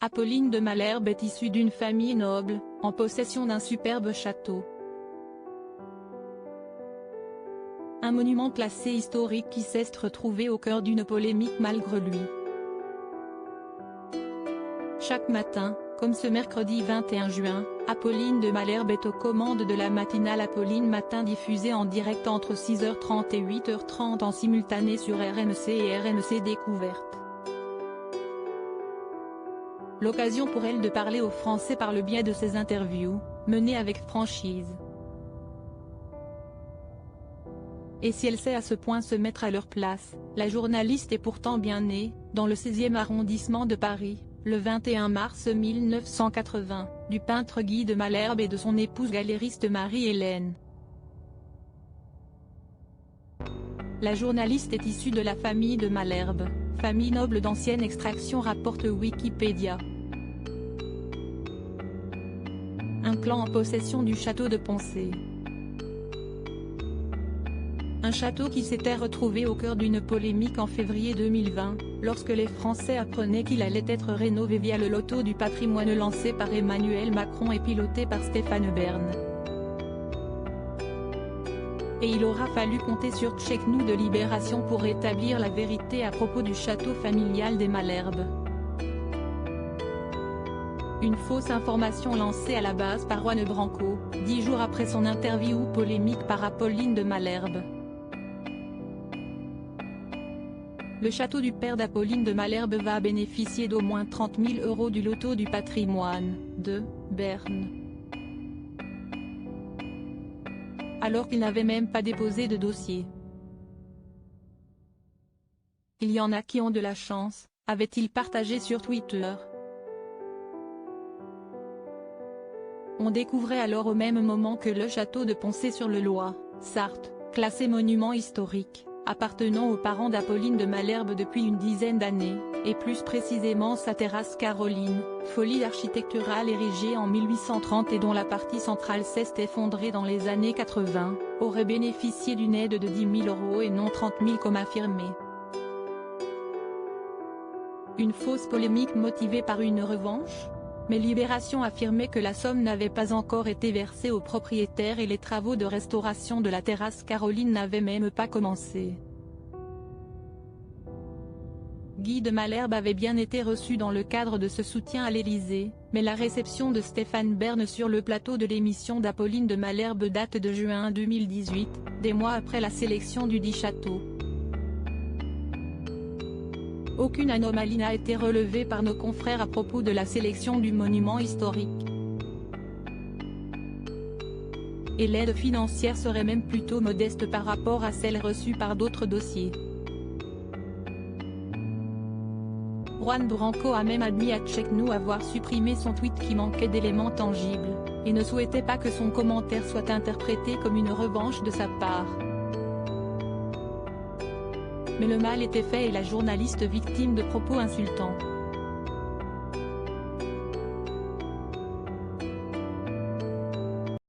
Apolline de Malherbe est issue d'une famille noble, en possession d'un superbe château. Un monument classé historique qui s'est retrouvé au cœur d'une polémique malgré lui. Chaque matin, comme ce mercredi 21 juin, Apolline de Malherbe est aux commandes de la matinale Apolline Matin diffusée en direct entre 6h30 et 8h30 en simultané sur RMC et RMC Découverte. L'occasion pour elle de parler aux Français par le biais de ses interviews, menées avec franchise. Et si elle sait à ce point se mettre à leur place, la journaliste est pourtant bien née, dans le 16e arrondissement de Paris, le 21 mars 1980, du peintre Guy de Malherbe et de son épouse galériste Marie-Hélène. La journaliste est issue de la famille de Malherbe, famille noble d'ancienne extraction rapporte Wikipédia. Un clan en possession du château de Poncé. Un château qui s'était retrouvé au cœur d'une polémique en février 2020, lorsque les Français apprenaient qu'il allait être rénové via le loto du patrimoine lancé par Emmanuel Macron et piloté par Stéphane Bern. Et il aura fallu compter sur Check Nous de Libération pour établir la vérité à propos du château familial des Malherbe. Une fausse information lancée à la base par Juan Branco, 10 jours après son interview polémique par Apolline de Malherbe. Le château du père d'Apolline de Malherbe va bénéficier d'au moins 30 000 € du loto du patrimoine, de Bern. Alors qu'il n'avait même pas déposé de dossier. Il y en a qui ont de la chance, avait-il partagé sur Twitter. On découvrait alors au même moment que le château de Poncé-sur-le-Loir, Sarthe, classé monument historique, appartenant aux parents d'Apolline de Malherbe depuis une dizaine d'années, et plus précisément sa terrasse Caroline, folie architecturale érigée en 1830 et dont la partie centrale s'est effondrée dans les années 80, aurait bénéficié d'une aide de 10 000 € et non 30 000 comme affirmé. Une fausse polémique motivée par une revanche ? Mais Libération affirmait que la somme n'avait pas encore été versée aux propriétaires et les travaux de restauration de la terrasse Caroline n'avaient même pas commencé. Guy de Malherbe avait bien été reçu dans le cadre de ce soutien à l'Élysée, mais la réception de Stéphane Bern sur le plateau de l'émission d'Apolline de Malherbe date de juin 2018, des mois après la sélection du dit château. Aucune anomalie n'a été relevée par nos confrères à propos de la sélection du monument historique. Et l'aide financière serait même plutôt modeste par rapport à celle reçue par d'autres dossiers. Juan Branco a même admis à Check Nous avoir supprimé son tweet qui manquait d'éléments tangibles, et ne souhaitait pas que son commentaire soit interprété comme une revanche de sa part. Mais le mal était fait et la journaliste victime de propos insultants.